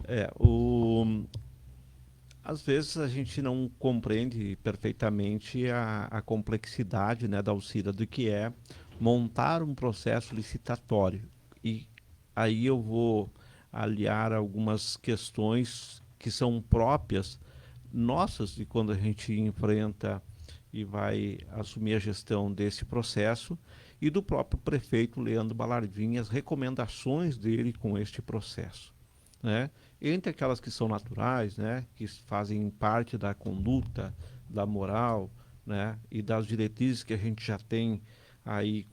É, o, às vezes a gente não compreende perfeitamente a complexidade, né, da Alcida, do que é montar um processo licitatório. E aí eu vou aliar algumas questões que são próprias nossas de quando a gente enfrenta e vai assumir a gestão desse processo e do próprio prefeito Leandro Balardim, as recomendações dele com este processo, né? Entre aquelas que são naturais, né, que fazem parte da conduta, da moral, né, e das diretrizes que a gente já tem aí,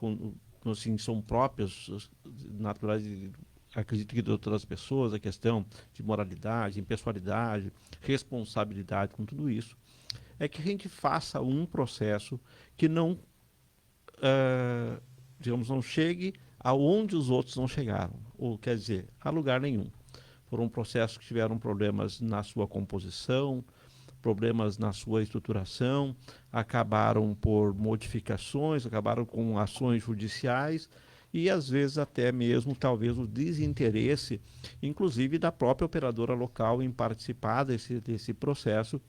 assim, são próprias, naturais, acredito que de outras pessoas, a questão de moralidade, impessoalidade, responsabilidade com tudo isso, é que a gente faça um processo que não, uh, digamos, não chegue aonde os outros não chegaram, ou quer dizer, a lugar nenhum. Foram processos que tiveram problemas na sua composição, problemas na sua estruturação, acabaram por modificações, acabaram com ações judiciais e às vezes até mesmo talvez o desinteresse, inclusive da própria operadora local em participar desse processo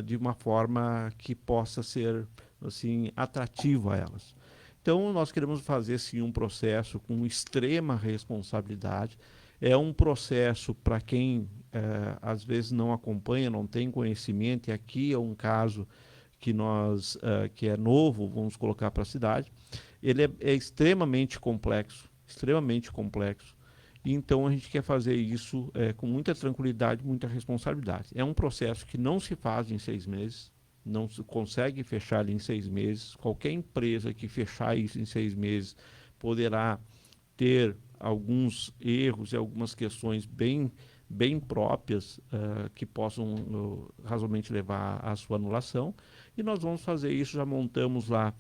de uma forma que possa ser assim atrativo a elas. Então nós queremos fazer sim um processo com extrema responsabilidade. É um processo para quem às vezes não acompanha, não tem conhecimento, e aqui é um caso que nós que é novo, vamos colocar para a cidade. Ele é extremamente complexo, extremamente complexo. E então a gente quer fazer isso com muita tranquilidade, muita responsabilidade. É um processo que não se faz em 6 meses, não se consegue fechar ele em 6 meses. Qualquer empresa que fechar isso em 6 meses poderá ter alguns erros e algumas questões bem próprias que possam razoavelmente levar à sua anulação. E nós vamos fazer isso, já montamos lá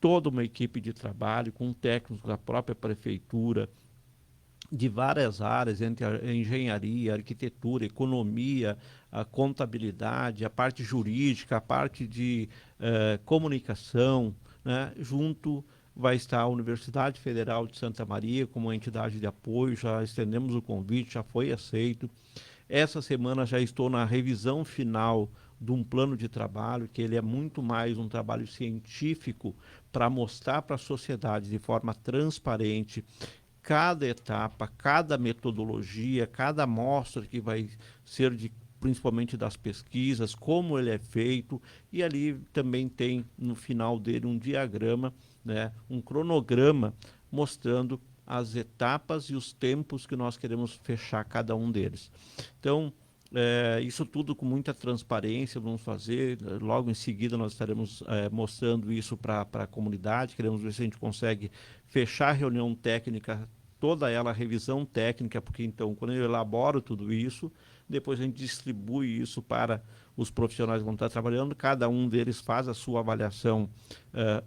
toda uma equipe de trabalho com técnicos da própria prefeitura, de várias áreas, entre a engenharia, a arquitetura, a economia, a contabilidade, a parte jurídica, a parte de comunicação, né? Junto vai estar a Universidade Federal de Santa Maria como entidade de apoio, já estendemos o convite, já foi aceito. Essa semana já estou na revisão final de um plano de trabalho, que ele é muito mais um trabalho científico para mostrar para a sociedade de forma transparente cada etapa, cada metodologia, cada amostra que vai ser de principalmente das pesquisas, como ele é feito, e ali também tem no final dele um diagrama, né, um cronograma mostrando as etapas e os tempos que nós queremos fechar cada um deles. Então, isso tudo com muita transparência vamos fazer. Logo em seguida nós estaremos mostrando isso para a comunidade. Queremos ver se a gente consegue fechar a reunião técnica, toda ela, a revisão técnica, porque então quando eu elaboro tudo isso, depois a gente distribui isso para os profissionais que vão estar trabalhando, cada um deles faz a sua avaliação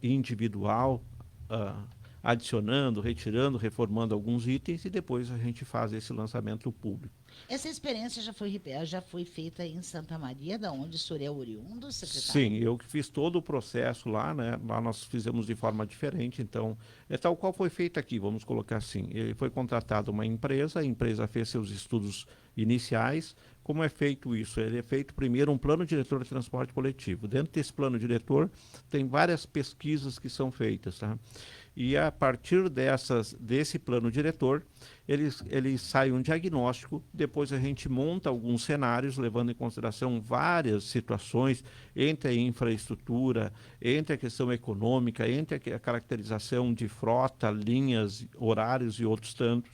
individual, uh, adicionando, retirando, reformando alguns itens e depois a gente faz esse lançamento público. Essa experiência já foi feita em Santa Maria, da onde o senhor é oriundo, secretário? Sim, eu que fiz todo o processo lá, né? Lá nós fizemos de forma diferente, então é tal qual foi feito aqui, vamos colocar assim. Ele foi contratado uma empresa, a empresa fez seus estudos iniciais. Como é feito isso? Ele é feito primeiro um plano diretor de transporte coletivo. Dentro desse plano diretor tem várias pesquisas que são feitas, tá? E a partir desse plano diretor, ele sai um diagnóstico, depois a gente monta alguns cenários, levando em consideração várias situações, entre a infraestrutura, entre a questão econômica, entre a caracterização de frota, linhas, horários e outros tantos.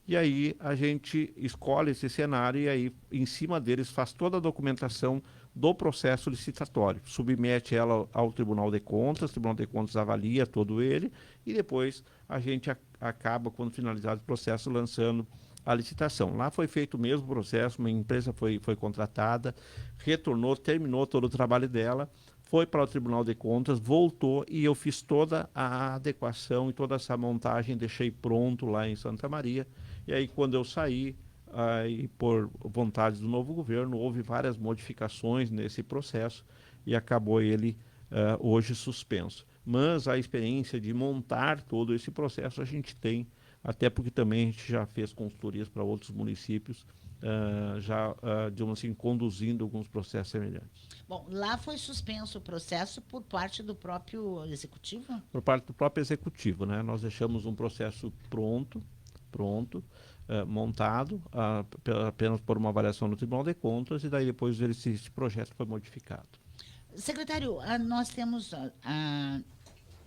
E aí a gente escolhe esse cenário e aí em cima deles faz toda a documentação do processo licitatório, submete ela ao Tribunal de Contas, o Tribunal de Contas avalia todo ele e depois a gente acaba, quando finalizado o processo, lançando a licitação. Lá foi feito o mesmo processo, uma empresa foi contratada, retornou, terminou todo o trabalho dela, foi para o Tribunal de Contas, voltou e eu fiz toda a adequação e toda essa montagem, deixei pronto lá em Santa Maria. E aí, quando eu saí, aí, por vontade do novo governo, houve várias modificações nesse processo e acabou ele hoje suspenso. Mas a experiência de montar todo esse processo a gente tem até porque também a gente já fez consultorias para outros municípios, digamos assim, conduzindo alguns processos semelhantes. Bom, lá foi suspenso o processo por parte do próprio executivo? Por parte do próprio executivo, né? Nós deixamos um processo pronto, montado, apenas por uma avaliação no Tribunal de Contas, e daí depois esse projeto foi modificado. Secretário, nós temos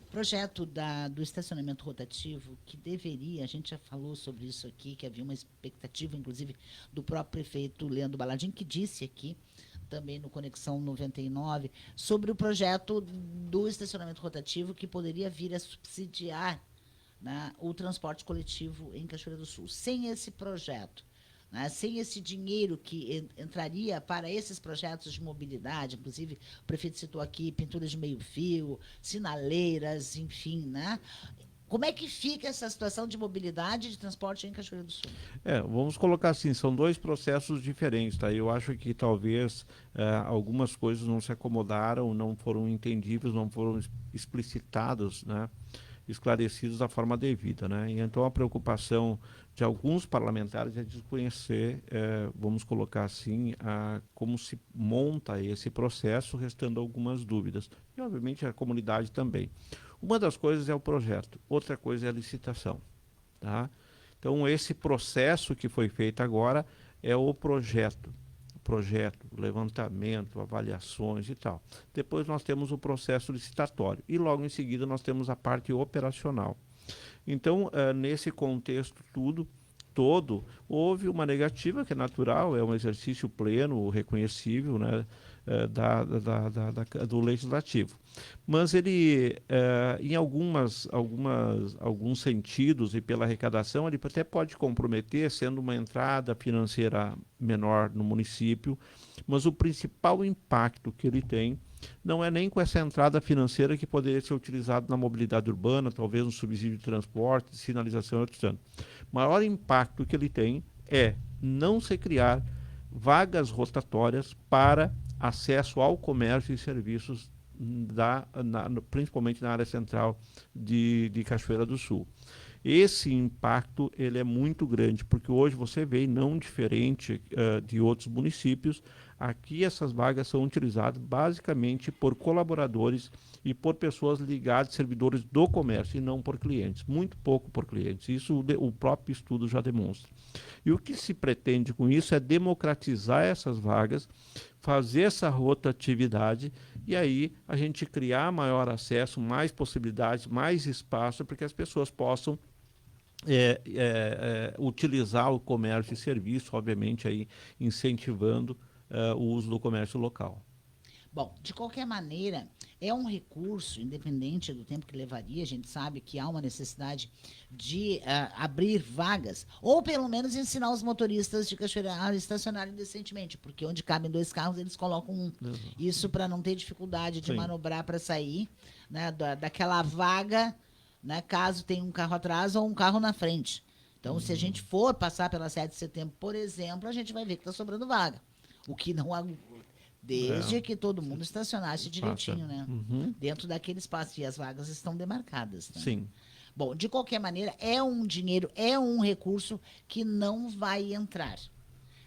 projeto do estacionamento rotativo que deveria, a gente já falou sobre isso aqui, que havia uma expectativa, inclusive, do próprio prefeito Leandro Baladin, que disse aqui, também no Conexão 99, sobre o projeto do estacionamento rotativo que poderia vir a subsidiar, né, o transporte coletivo em Cachoeira do Sul. Sem esse projeto, né, sem esse dinheiro que entraria para esses projetos de mobilidade, inclusive o prefeito citou aqui pinturas de meio-fio, sinaleiras, enfim, né? Como é que fica essa situação de mobilidade e de transporte em Cachoeira do Sul? Vamos colocar assim, são dois processos diferentes, tá? Eu acho que talvez algumas coisas não se acomodaram, não foram entendíveis, não foram explicitadas, né? Esclarecidos da forma devida, né? E então a preocupação de alguns parlamentares é desconhecer, vamos colocar assim, como se monta esse processo, restando algumas dúvidas. E obviamente a comunidade também. Uma das coisas é o projeto, outra coisa é a licitação, tá? Então esse processo que foi feito agora é o projeto, levantamento, avaliações e tal. Depois nós temos o processo licitatório e logo em seguida nós temos a parte operacional. Então, nesse contexto todo, houve uma negativa que é natural, é um exercício pleno, reconhecível, né, do legislativo. Mas ele, em alguns sentidos e pela arrecadação, ele até pode comprometer, sendo uma entrada financeira menor no município, mas o principal impacto que ele tem não é nem com essa entrada financeira que poderia ser utilizada na mobilidade urbana, talvez no subsídio de transporte, de sinalização e outros tantos. O maior impacto que ele tem é não se criar vagas rotatórias para acesso ao comércio e serviços, principalmente na área central de Cachoeira do Sul. Esse impacto ele é muito grande, porque hoje você vê, não diferente de outros municípios, aqui essas vagas são utilizadas basicamente por colaboradores e por pessoas ligadas, servidores do comércio, e não por clientes, muito pouco por clientes. Isso o próprio estudo já demonstra. E o que se pretende com isso é democratizar essas vagas, fazer essa rotatividade e aí a gente criar maior acesso, mais possibilidades, mais espaço para que as pessoas possam utilizar o comércio e serviço, obviamente aí incentivando o uso do comércio local. Bom, de qualquer maneira, é um recurso, independente do tempo que levaria, a gente sabe que há uma necessidade de abrir vagas, ou pelo menos ensinar os motoristas de Cachoeira a estacionarem decentemente, porque onde cabem 2 carros, eles colocam um. Isso para não ter dificuldade de manobrar para sair, né, daquela vaga, né, caso tenha um carro atrás ou um carro na frente. Então, se a gente for passar pela 7 de setembro, por exemplo, a gente vai ver que está sobrando vaga. O que não desde que todo mundo estacionasse direitinho, né? Dentro daquele espaço. E as vagas estão demarcadas. Né? Sim. Bom, de qualquer maneira, é um dinheiro, é um recurso que não vai entrar.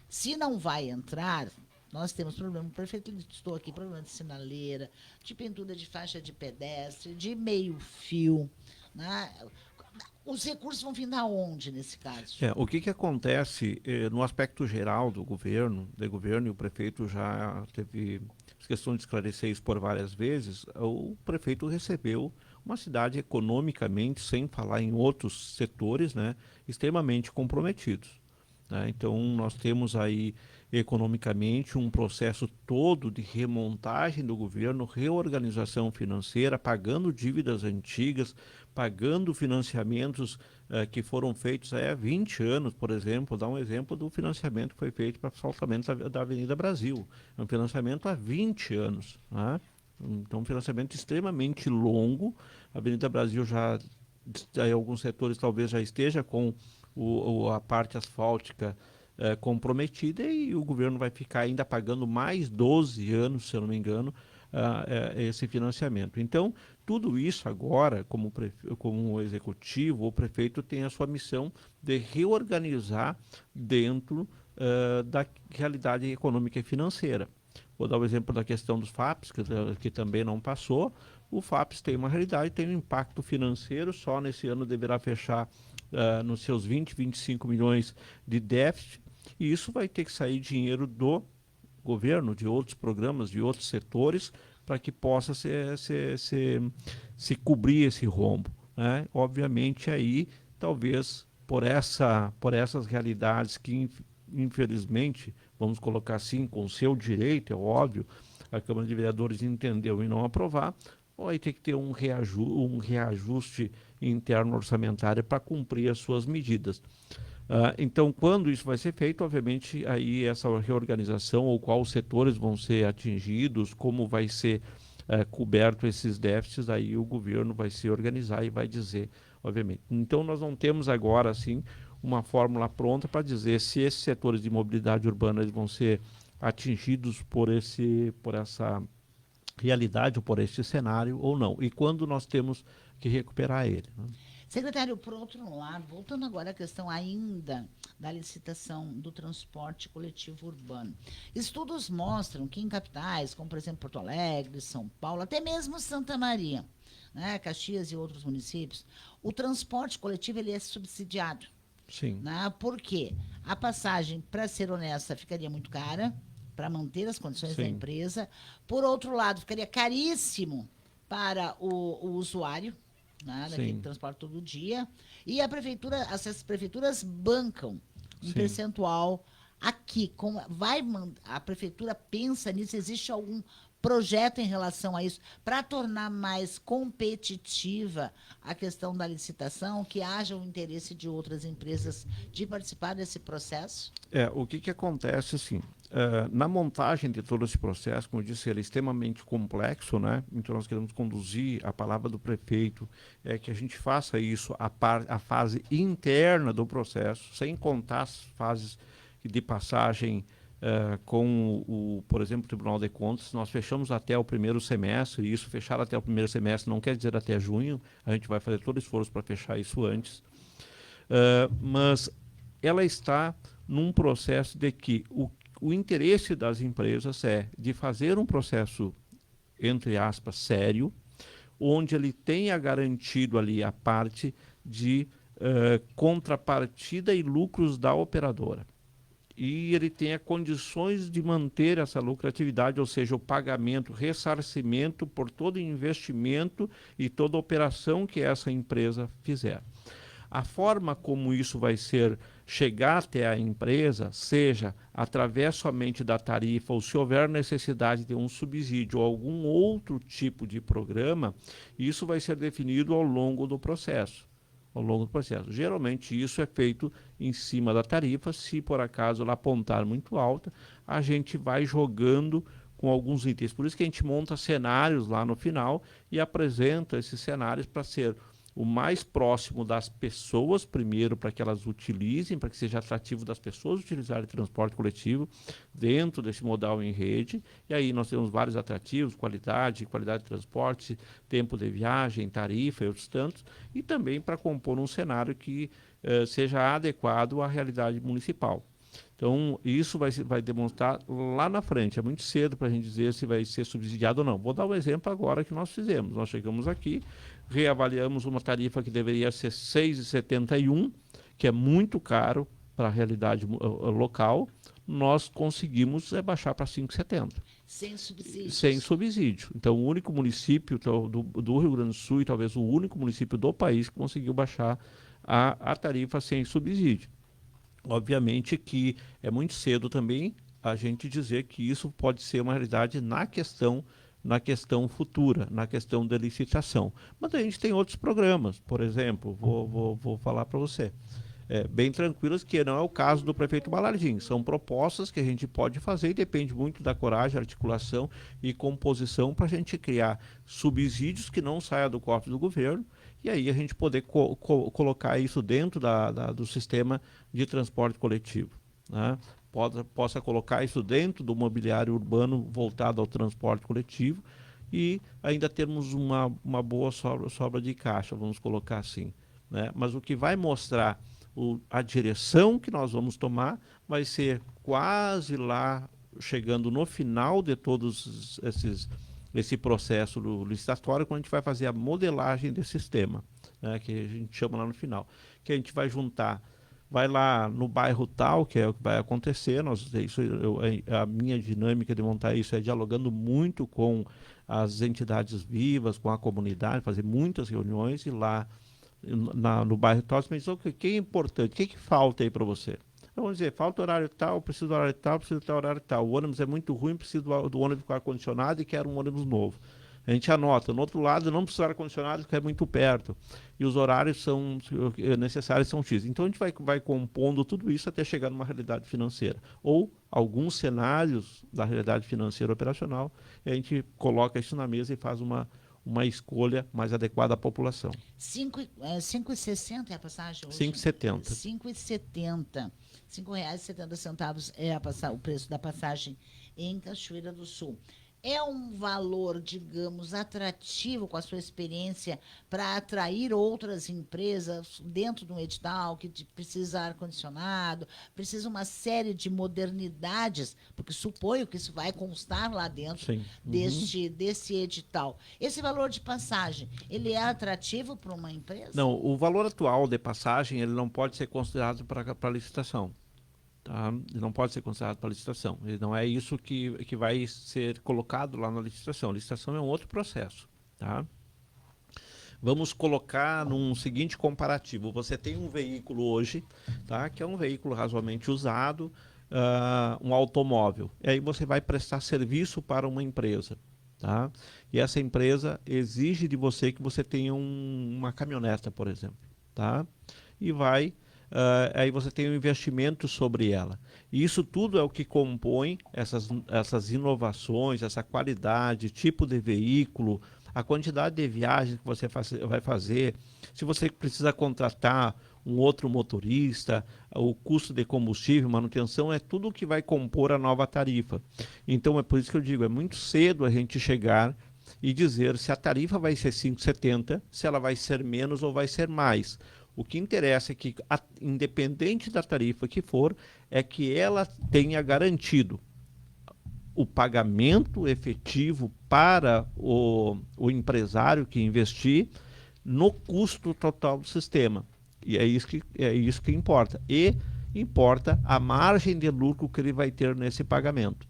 Se não vai entrar, nós temos problema. O prefeito listou aqui problema de sinaleira, de pintura de faixa de pedestre, de meio-fio. Né? Os recursos vão vir da onde, nesse caso? O que acontece no aspecto geral do governo, e o prefeito já teve questão de esclarecer isso por várias vezes, o prefeito recebeu uma cidade economicamente, sem falar em outros setores, né, extremamente comprometidos. Né? Então, nós temos aí economicamente um processo todo de remontagem do governo, reorganização financeira, pagando dívidas antigas, pagando financiamentos que foram feitos há 20 anos, por exemplo. Dá um exemplo do financiamento que foi feito para o asfaltamento da Avenida Brasil. É um financiamento há 20 anos. Né? Então, um financiamento extremamente longo. A Avenida Brasil já, em alguns setores, talvez já esteja com a parte asfáltica comprometida, e o governo vai ficar ainda pagando mais 12 anos, se eu não me engano, esse financiamento. Então, tudo isso agora, como o executivo, o prefeito tem a sua missão de reorganizar dentro da realidade econômica e financeira. Vou dar o exemplo da questão dos FAPs, que também não passou. O FAPs tem uma realidade, tem um impacto financeiro, só nesse ano deverá fechar nos seus 25 milhões de déficit, e isso vai ter que sair dinheiro do governo, de outros programas, de outros setores, para que possa se cobrir esse rombo, né? Obviamente aí, talvez por essas realidades que infelizmente, vamos colocar assim, com o seu direito, é óbvio, a Câmara de Vereadores entendeu e não aprovar, vai ter que ter um reajuste interno orçamentário para cumprir as suas medidas. Então, quando isso vai ser feito, obviamente, aí essa reorganização ou quais setores vão ser atingidos, como vai ser coberto esses déficits, aí o governo vai se organizar e vai dizer, obviamente. Então, nós não temos agora, assim, uma fórmula pronta para dizer se esses setores de mobilidade urbana eles vão ser atingidos por essa realidade ou por este cenário ou não. E quando nós temos que recuperar ele, né? Secretário, por outro lado, voltando agora à questão ainda da licitação do transporte coletivo urbano. Estudos mostram que em capitais, como por exemplo Porto Alegre, São Paulo, até mesmo Santa Maria, né, Caxias e outros municípios, o transporte coletivo ele é subsidiado. Sim. Né? Por quê? A passagem, para ser honesta, ficaria muito cara para manter as condições da empresa. Por outro lado, ficaria caríssimo para o usuário, né, daquele transporte todo dia. E as prefeituras bancam um percentual aqui. A prefeitura pensa nisso? Existe algum projeto em relação a isso para tornar mais competitiva a questão da licitação, que haja o interesse de outras empresas de participar desse processo? O que acontece, assim, na montagem de todo esse processo, como eu disse, ele é extremamente complexo, né? Então nós queremos conduzir, a palavra do prefeito é que a gente faça isso, a fase interna do processo, sem contar as fases de passagem por exemplo, o Tribunal de Contas. Nós fechamos até o primeiro semestre, e isso, fechar até o primeiro semestre não quer dizer até junho, a gente vai fazer todo o esforço para fechar isso antes. Mas ela está num processo de que o interesse das empresas é de fazer um processo, entre aspas, sério, onde ele tenha garantido ali a parte de contrapartida e lucros da operadora. E ele tenha condições de manter essa lucratividade, ou seja, o pagamento, ressarcimento por todo investimento e toda operação que essa empresa fizer. A forma como isso vai chegar até a empresa, seja através somente da tarifa, ou se houver necessidade de um subsídio ou algum outro tipo de programa, isso vai ser definido ao longo do processo. Geralmente isso é feito em cima da tarifa. Se por acaso ela apontar muito alta, a gente vai jogando com alguns itens. Por isso que a gente monta cenários lá no final e apresenta esses cenários para ser o mais próximo das pessoas, primeiro, para que elas utilizem, para que seja atrativo das pessoas utilizarem transporte coletivo dentro desse modal em rede. E aí nós temos vários atrativos, qualidade de transporte, tempo de viagem, tarifa e outros tantos, e também para compor um cenário que seja adequado à realidade municipal. Então, isso vai demonstrar lá na frente. É muito cedo para a gente dizer se vai ser subsidiado ou não. Vou dar um exemplo agora que nós fizemos. Nós chegamos aqui, reavaliamos uma tarifa que deveria ser R$ 6,71, que é muito caro para a realidade local. Nós conseguimos baixar para R$ 5,70. Sem subsídio. Sem subsídio. Então, o único município do Rio Grande do Sul, e talvez o único município do país, que conseguiu baixar a tarifa sem subsídio. Obviamente que é muito cedo também a gente dizer que isso pode ser uma realidade na questão futura, na questão da licitação. Mas a gente tem outros programas, por exemplo, vou falar para você, bem tranquilas, que não é o caso do prefeito Balardim. São propostas que a gente pode fazer e depende muito da coragem, articulação e composição para a gente criar subsídios que não saiam do cofre do governo, e aí a gente poder colocar isso dentro do sistema de transporte coletivo, né? Possa colocar isso dentro do mobiliário urbano voltado ao transporte coletivo, e ainda termos uma boa sobra de caixa, vamos colocar assim, né? Mas o que vai mostrar a direção que nós vamos tomar vai ser quase lá, chegando no final de todos esse processo do licitatório, quando a gente vai fazer a modelagem desse sistema, né, que a gente chama lá no final, que a gente vai juntar, vai lá no bairro tal, que é o que vai acontecer, a minha dinâmica de montar isso é dialogando muito com as entidades vivas, com a comunidade, fazer muitas reuniões e lá no bairro tal, mas o que é importante, o que falta aí para você? Então, vamos dizer, falta horário tal, preciso do horário tal, preciso do horário tal. O ônibus é muito ruim, preciso do ônibus com ar-condicionado e quero um ônibus novo. A gente anota. No outro lado, não precisa de ar-condicionado, porque é muito perto. E os horários são necessários são X. Então, a gente vai compondo tudo isso até chegar numa realidade financeira. Ou alguns cenários da realidade financeira operacional, e a gente coloca isso na mesa e faz uma escolha mais adequada à população. 5,60 é a passagem hoje? 5,70. 5,70. R$ 5,70 é o preço da passagem em Cachoeira do Sul. É um valor, digamos, atrativo com a sua experiência para atrair outras empresas dentro de um edital que precisa ar-condicionado, precisa uma série de modernidades, porque suponho que isso vai constar lá dentro Sim. desse edital. Esse valor de passagem, ele é atrativo para uma empresa? Não, o valor atual de passagem ele não pode ser considerado para licitação. Tá? Ele não pode ser considerado para licitação. Ele não é isso que vai ser colocado lá na licitação. A licitação é um outro processo. Tá? Vamos colocar num seguinte comparativo. Você tem um veículo hoje, tá? Que é um veículo razoavelmente usado, um automóvel. E aí você vai prestar serviço para uma empresa. Tá? E essa empresa exige de você que você tenha uma caminhoneta, por exemplo. Tá? E aí você tem um investimento sobre ela. E isso tudo é o que compõe essas inovações, essa qualidade, tipo de veículo, a quantidade de viagens que você vai fazer, se você precisa contratar um outro motorista, o custo de combustível, manutenção, é tudo o que vai compor a nova tarifa. Então é por isso que eu digo, é muito cedo a gente chegar e dizer se a tarifa vai ser 5,70, se ela vai ser menos ou vai ser mais. O que interessa é que, independente da tarifa que for, é que ela tenha garantido o pagamento efetivo para o empresário que investir no custo total do sistema. E é isso que importa. E importa a margem de lucro que ele vai ter nesse pagamento.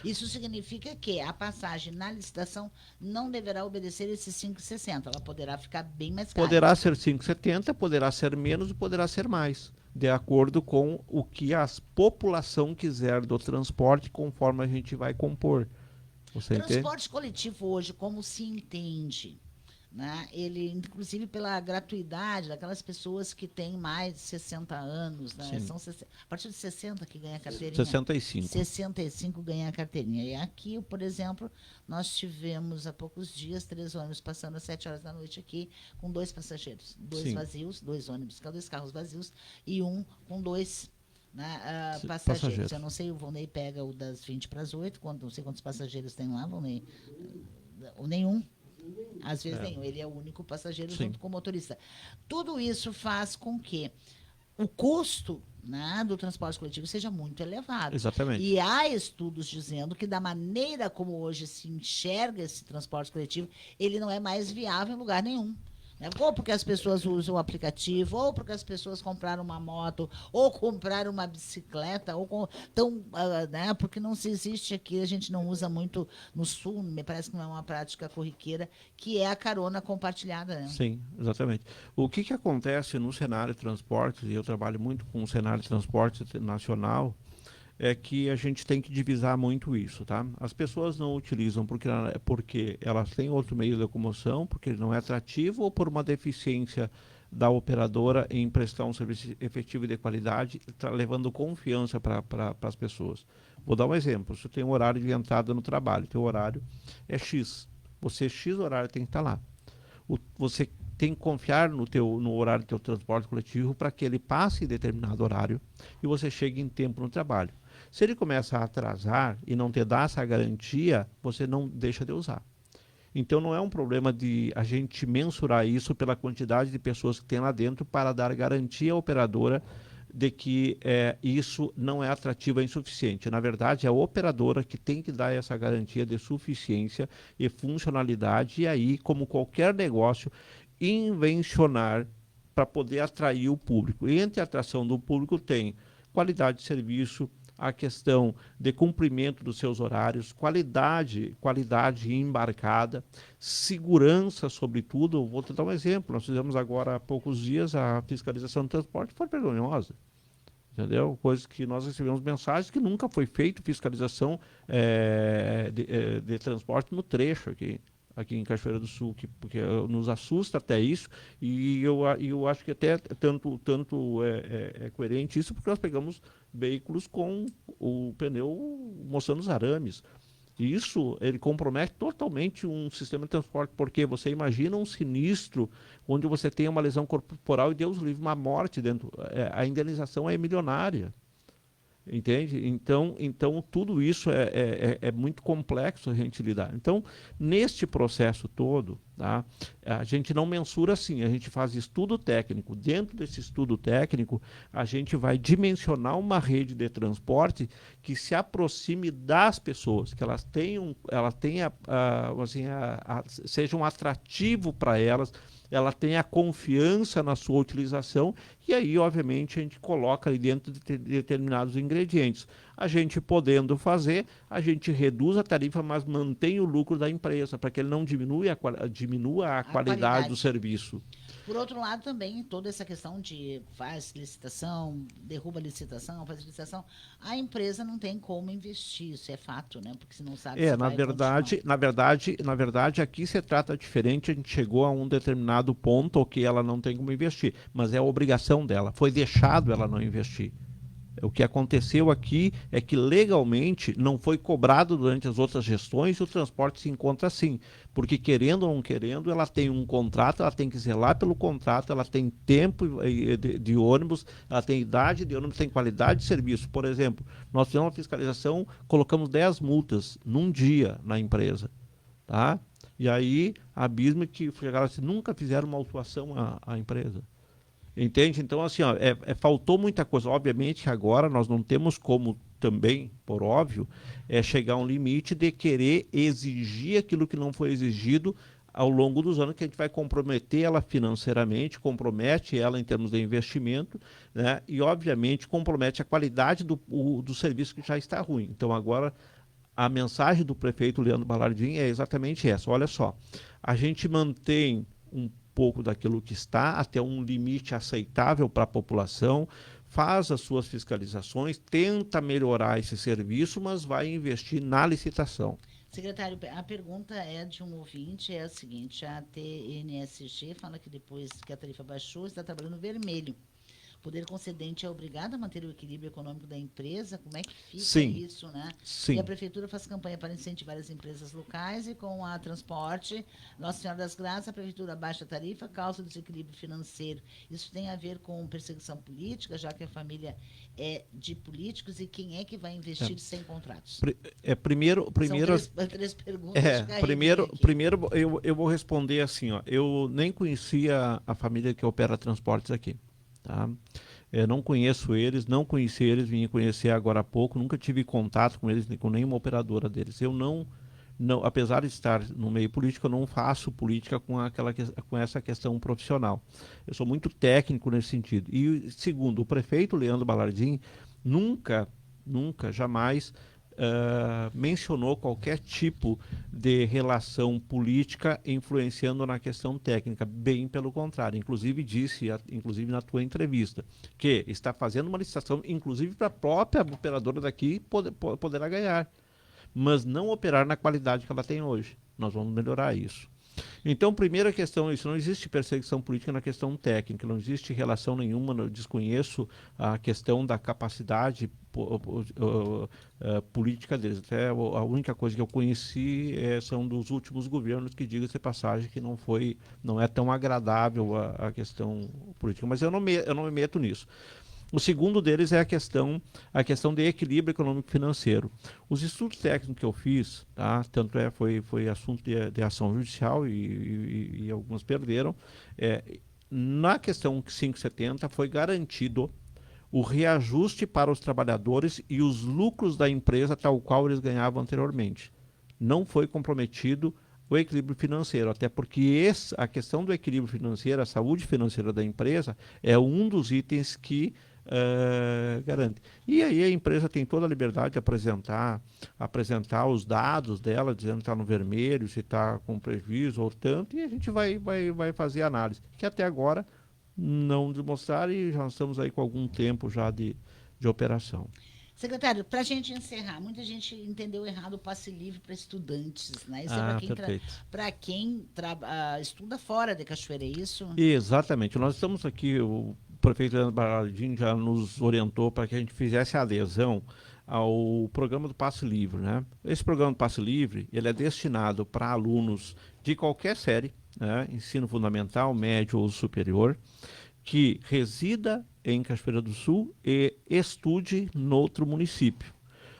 Isso significa que a passagem na licitação não deverá obedecer esses 5,60. Ela poderá ficar bem mais cara. Poderá ser 5,70, poderá ser menos, poderá ser mais, de acordo com o que a população quiser do transporte, conforme a gente vai compor. Você Transporte entende? coletivo hoje, como se entende? Né? Ele, inclusive pela gratuidade daquelas pessoas que têm mais de 60 anos, né? São a partir de 60 que ganha a carteirinha. 65. 65 ganha a carteirinha. E aqui, por exemplo, nós tivemos há poucos dias 3 ônibus passando às 7 horas da noite aqui com 2 passageiros, 2 vazios, 2 ônibus, 2 carros vazios e um com 2 né, passageiros. Eu não sei, o Volney pega o das 20 para as 8, não sei quantos passageiros tem lá, Volney. Ou nenhum. Às vezes nenhum, ele é o único passageiro junto com o motorista. Tudo isso faz com que o custo né, do transporte coletivo seja muito elevado. Exatamente. E há estudos dizendo que da maneira como hoje se enxerga esse transporte coletivo, ele não é mais viável em lugar nenhum. Né? Ou porque as pessoas usam o aplicativo, ou porque as pessoas compraram uma moto, ou compraram uma bicicleta, né? Porque não se existe aqui, a gente não usa muito no sul, me parece que não é uma prática corriqueira, que é a carona compartilhada. Né? Sim, exatamente. O que acontece no cenário de transportes, e eu trabalho muito com o cenário de transporte nacional, é que a gente tem que divisar muito isso, tá? As pessoas não utilizam porque elas têm outro meio de locomoção, porque ele não é atrativo, ou por uma deficiência da operadora em prestar um serviço efetivo e de qualidade, levando confiança para as pessoas. Vou dar um exemplo. Você tem um horário de entrada no trabalho, teu horário é X. Você, X horário, tem que estar lá. Você tem que confiar no horário do teu transporte coletivo para que ele passe em determinado horário e você chegue em tempo no trabalho. Se ele começa a atrasar e não te dá essa garantia, você não deixa de usar. Então não é um problema de a gente mensurar isso pela quantidade de pessoas que tem lá dentro para dar garantia à operadora de que isso não é atrativo, é insuficiente. Na verdade, é a operadora que tem que dar essa garantia de suficiência e funcionalidade, e aí, como qualquer negócio, invencionar para poder atrair o público. E entre a atração do público tem qualidade de serviço, a questão de cumprimento dos seus horários, qualidade embarcada, segurança, sobretudo. Vou te dar um exemplo. Nós fizemos agora há poucos dias a fiscalização do transporte, foi vergonhosa. Entendeu? Coisas que nós recebemos mensagens que nunca foi feito fiscalização de transporte no trecho aqui em Cachoeira do Sul, porque nos assusta até isso, e eu acho que até tanto é coerente isso, porque nós pegamos veículos com o pneu mostrando os arames. E isso, ele compromete totalmente um sistema de transporte, porque você imagina um sinistro onde você tem uma lesão corporal e Deus livre, uma morte dentro. A indenização é milionária. Entende? Então tudo isso é muito complexo a gente lidar. Então, neste processo todo, tá, a gente não mensura assim, a gente faz estudo técnico. Dentro desse estudo técnico, a gente vai dimensionar uma rede de transporte que se aproxime das pessoas, que elas tenham assim, seja um atrativo para elas, ela tenha confiança na sua utilização, e aí, obviamente, a gente coloca ali dentro de determinados ingredientes. A gente podendo fazer, a gente reduz a tarifa, mas mantém o lucro da empresa, para que ele não diminua a qualidade do serviço. Por outro lado, também toda essa questão de faz licitação, derruba licitação, faz licitação, a empresa não tem como investir, isso é fato, né? Porque se não sabe se Na vai continuar. verdade, na verdade, aqui se trata diferente, a gente chegou a um determinado ponto que ela não tem como investir, mas é a obrigação dela, foi deixado ela não investir. O que aconteceu aqui é que legalmente não foi cobrado durante as outras gestões e o transporte se encontra assim. Porque querendo ou não querendo, ela tem um contrato, ela tem que zelar pelo contrato, ela tem tempo de ônibus, ela tem idade de ônibus, tem qualidade de serviço. Por exemplo, nós fizemos uma fiscalização, colocamos 10 multas num dia na empresa. Tá? E aí, abismo que chegaram assim, nunca fizeram uma autuação à empresa. Entende? Então, assim, ó, faltou muita coisa. Obviamente que agora nós não temos como também, por óbvio, chegar a um limite de querer exigir aquilo que não foi exigido ao longo dos anos, que a gente vai comprometer ela financeiramente, compromete ela em termos de investimento, né? E, obviamente, compromete a qualidade do serviço que já está ruim. Então, agora, a mensagem do prefeito Leandro Balardim é exatamente essa. Olha só, a gente mantém um pouco daquilo que está, até um limite aceitável para a população, faz as suas fiscalizações, tenta melhorar esse serviço, mas vai investir na licitação. Secretário, a pergunta é de um ouvinte, é a seguinte, a TNSG fala que depois que a tarifa baixou, está trabalhando vermelho. O poder concedente é obrigado a manter o equilíbrio econômico da empresa? Como é que fica Sim, isso, né? sim. E a prefeitura faz campanha para incentivar as empresas locais e com a transporte Nossa Senhora das Graças, a prefeitura baixa a tarifa, causa desequilíbrio financeiro. Isso tem a ver com perseguição política, já que a família é de políticos, e quem é que vai investir sem contratos? Primeiro, São três perguntas que carreguei primeiro, aqui. primeiro eu vou responder assim, ó. Eu nem conhecia a família que opera transportes aqui, tá? Eu não conheço eles, não conheci eles, vim conhecer agora há pouco, nunca tive contato com eles, nem com nenhuma operadora deles. Eu não, apesar de estar no meio político, eu não faço política com essa questão profissional. Eu sou muito técnico nesse sentido. E segundo, o prefeito Leandro Balardim nunca, jamais mencionou qualquer tipo de relação política influenciando na questão técnica, bem pelo contrário. Inclusive disse, inclusive na tua entrevista, que está fazendo uma licitação, inclusive para a própria operadora daqui poderá ganhar, mas não operar na qualidade que ela tem hoje. Nós vamos melhorar isso. Então, primeira questão é isso, não existe perseguição política na questão técnica, não existe relação nenhuma, eu desconheço a questão da capacidade política deles. Até a única coisa que eu conheci são dos últimos governos, que diga-se de passagem que não é tão agradável a questão política, mas eu não me meto nisso. O segundo deles é a questão de equilíbrio econômico financeiro. Os estudos técnicos que eu fiz, tá? Tanto foi assunto de ação judicial e alguns perderam. Na questão 570 foi garantido o reajuste para os trabalhadores e os lucros da empresa tal qual eles ganhavam anteriormente. Não foi comprometido o equilíbrio financeiro, até porque a questão do equilíbrio financeiro, a saúde financeira da empresa, é um dos itens que garante. E aí a empresa tem toda a liberdade de apresentar os dados dela, dizendo que está no vermelho, se está com prejuízo ou tanto, e a gente vai fazer análise, que até agora não demonstraram e já estamos aí com algum tempo já de operação. Secretário, para a gente encerrar, muita gente entendeu errado o passe livre para estudantes, né? Isso é Perfeito. para quem estuda fora de Cachoeira, é isso? Exatamente. Nós estamos aqui, o prefeito Leandro Baraldin já nos orientou para que a gente fizesse a adesão ao programa do Passe Livre, né? Esse programa do Passe Livre, ele é destinado para alunos de qualquer série, né? Ensino fundamental, médio ou superior, que resida em Cachoeira do Sul e estude noutro município.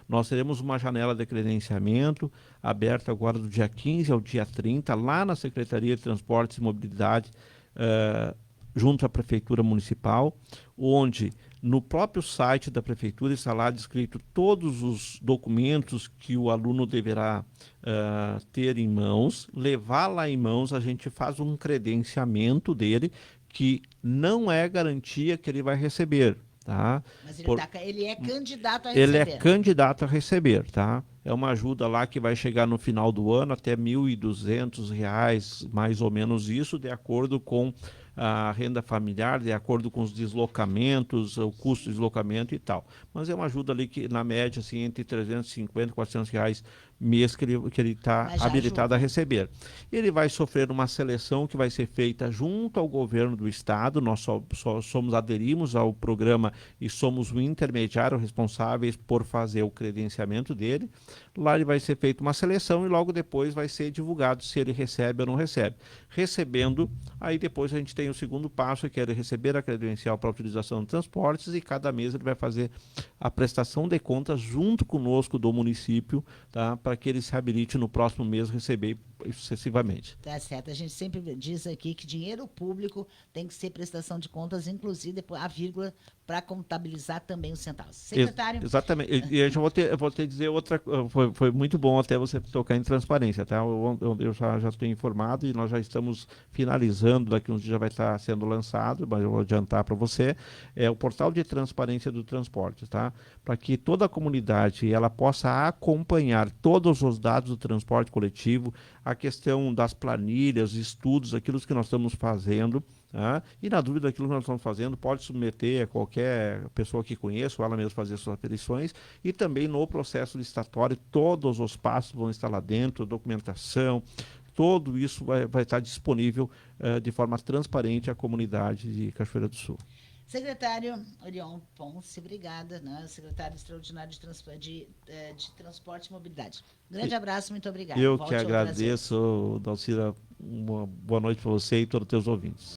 Nós teremos uma janela de credenciamento aberta agora do dia 15 ao dia 30, lá na Secretaria de Transportes e Mobilidade, junto à Prefeitura Municipal, onde no próprio site da Prefeitura está lá descrito todos os documentos que o aluno deverá ter em mãos, levar lá em mãos, a gente faz um credenciamento dele, que não é garantia que ele vai receber, tá? Mas ele é candidato a Ele é receber. candidato a receber, tá? É uma ajuda lá que vai chegar no final do ano até R$ 1.200, mais ou menos isso, de acordo com a renda familiar, de acordo com os deslocamentos, o custo de deslocamento e tal. Mas é uma ajuda ali que, na média, assim, entre 350 e R$ 400 mês que ele está habilitado ajuda. a receber. Ele vai sofrer uma seleção que vai ser feita junto ao governo do estado. Nós aderimos ao programa e somos o intermediário responsáveis por fazer o credenciamento dele. Lá ele vai ser feita uma seleção e logo depois vai ser divulgado se ele recebe ou não recebe. Recebendo, aí depois a gente tem o segundo passo, que é ele receber a credencial para utilização de transportes, e cada mês ele vai fazer a prestação de contas junto conosco do município, tá? Para que ele se habilite no próximo mês receber sucessivamente. Tá certo. A gente sempre diz aqui que dinheiro público tem que ser prestação de contas, inclusive depois a vírgula, para contabilizar também os centavos. Secretário. Exatamente. E eu vou te dizer outra. Foi muito bom até você tocar em transparência, tá? Eu já estou informado e nós já estamos finalizando, daqui uns dias já vai estar sendo lançado, mas eu vou adiantar para você, é o portal de transparência do transporte, tá? Para que toda a comunidade ela possa acompanhar todos os dados do transporte coletivo, a questão das planilhas, estudos, aquilo que nós estamos fazendo. E na dúvida daquilo que nós estamos fazendo, pode submeter a qualquer pessoa que conheça, ou ela mesma fazer suas aferições, e também no processo licitatório, todos os passos vão estar lá dentro, documentação, tudo isso vai estar disponível de forma transparente à comunidade de Cachoeira do Sul. Secretário Orion Ponce, obrigada, né? Secretário Extraordinário de Transporte e Mobilidade. Grande abraço, muito obrigado. Eu que agradeço, Dalcira, uma boa noite para você e todos os teus ouvintes.